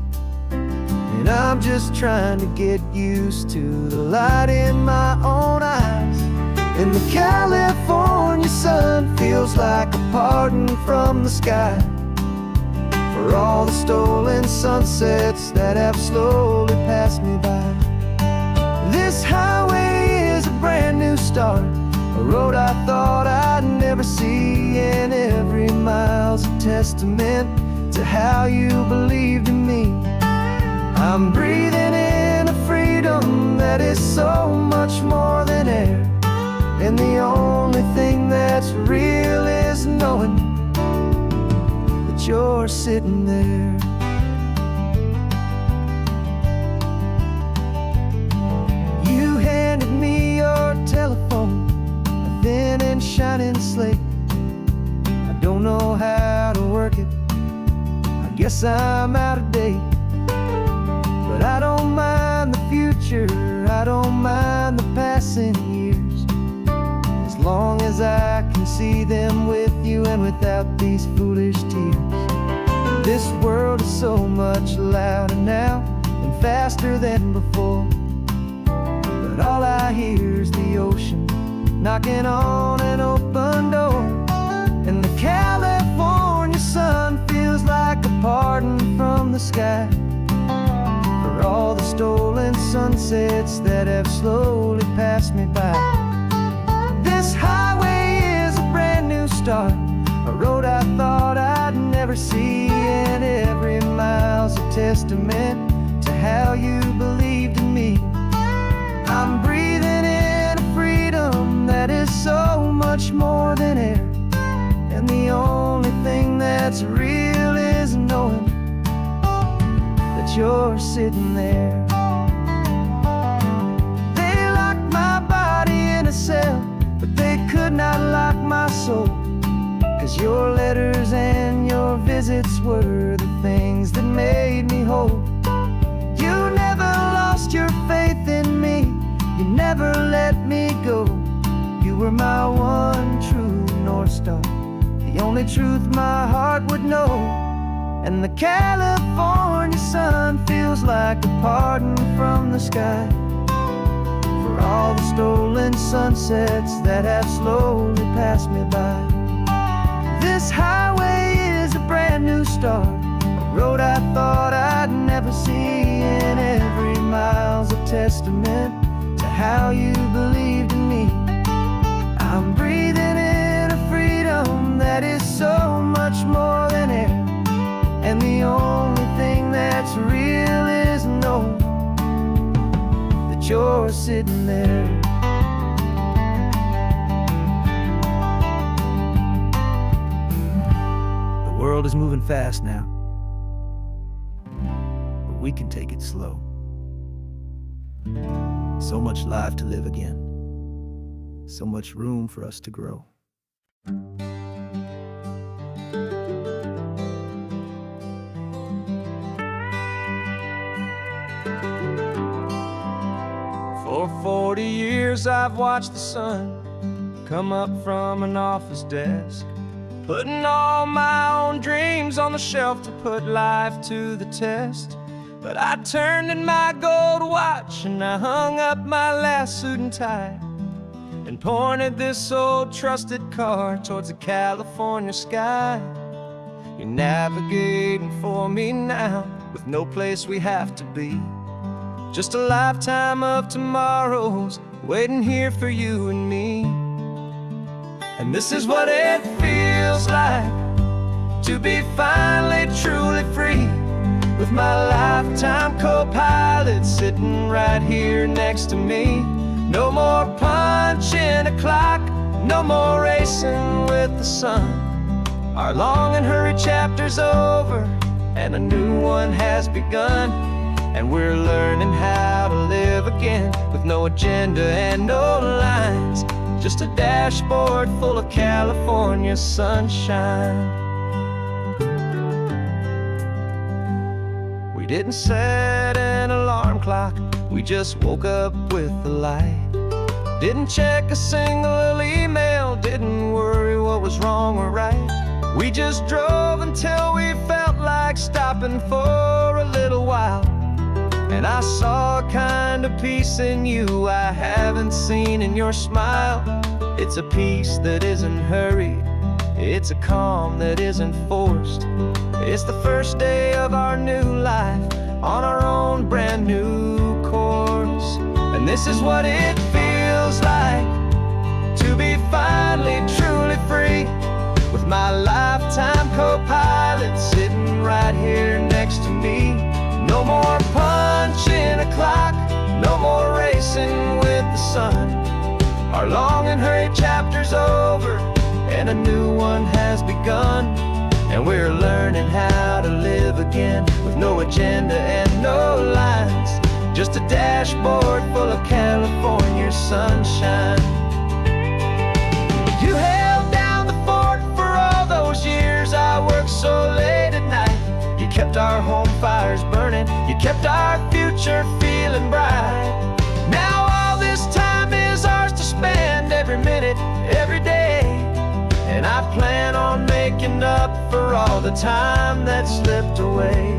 and I'm just trying to get used to the light in my own eyes. And the California sun feels like a pardon from the sky for all the stolen sunsets that have slowly passed me by. This highway is a brand new start, a road I thought I'd never see, and every mile's a testament to how you believed in me. I'm breathing in a freedom that is so much more than air, and the only thing that's real is knowing that you're sitting there. You handed me your telephone, a thin and shining slate. I don't know how to work it, I guess I'm out of date. But I don't mind the future, I don't mind the passing years, as long as I can see them with you and without these foolish tears. This world is so much louder now and faster than before, but all I hear is the ocean knocking on an open door. And the California sun feels like a pardon from the sky for all the stolen sunsets that have slowly passed me by. This highway is a brand new start, a road I thought I'd never see, and every mile's a testament to how you believed in me. I'm breathing in a freedom that is so much more than air, and the only thing that's real is knowing that you're sitting there. They locked my body in a cell, but they could not lock my soul, 'cause your letters and your visits were the things that made me whole. You never lost your faith in me, you never let me go. You were my one true North Star, the only truth my heart would know. And the California sun feels like a pardon from the sky for all the stolen sunsets that have slowly passed me by. This highway is a brand new start, a road I thought I'd never see, and every mile's a testament to how you believed in me. I'm breathing in a freedom that is so much more than air, and the only thing that's real is knowing that you're sitting there. The world is moving fast now, but we can take it slow. So much life to live again, so much room for us to grow. For 40 years I've watched the sun come up from an office desk, putting all my own dreams on the shelf to put life to the test. But I turned in my gold watch and I hung up my last suit and tie, and pointed this old trusted car towards the California sky. You're navigating for me now, with no place we have to be, just a lifetime of tomorrows waiting here for you and me. And this is what it feels like to be finally truly free, with my lifetime co-pilot sitting right here next to me. No more punching a clock, no more racing with the sun. Our long and hurried chapter's over, and a new one has begun. And we're learning how to live again, with no agenda and no lines, just a dashboard full of California sunshine. We didn't set an alarm clock, we just woke up with the light. Didn't check a single email, didn't worry what was wrong or right. We just drove until we felt like stopping for a little while. And I saw a kind of peace in you I haven't seen in your smile. It's a peace that isn't hurried, it's a calm that isn't forced. It's the first day of our new life on our own brand new course. And this is what it feels like to be finally truly free, with my lifetime co-pilot sitting right here next to me. No more punching a clock, no more racing with the sun. Our long and hurried chapter's over, and a new one has begun. And we're learning how to live again, with no agenda and no lines, just a dashboard full of California sunshine. You held down the fort for all those years I worked so late at night. You kept our home fires burning, you kept our future feeling bright. Now all this time is ours to spend, every minute, every day. And I plan on making up for all the time that slipped away.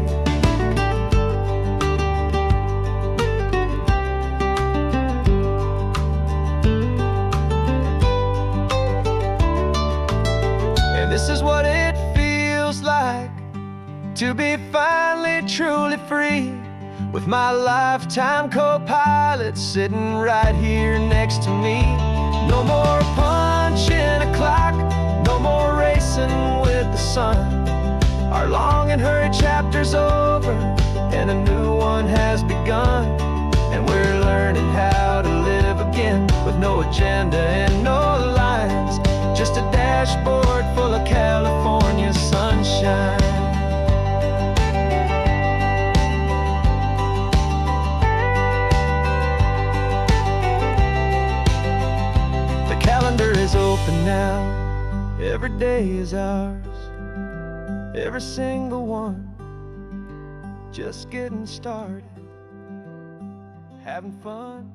And this is what it feels like to be finally truly free, with my lifetime co-pilot sitting right here next to me. No more punching a clock, no more racing with the sun. Our long and hurried chapter's over, and a new one has begun. And we're learning how to live again, with no agenda and no lines, just a dashboard full of California sunshine. Is open now, every day is ours, every single one, just getting started, having fun.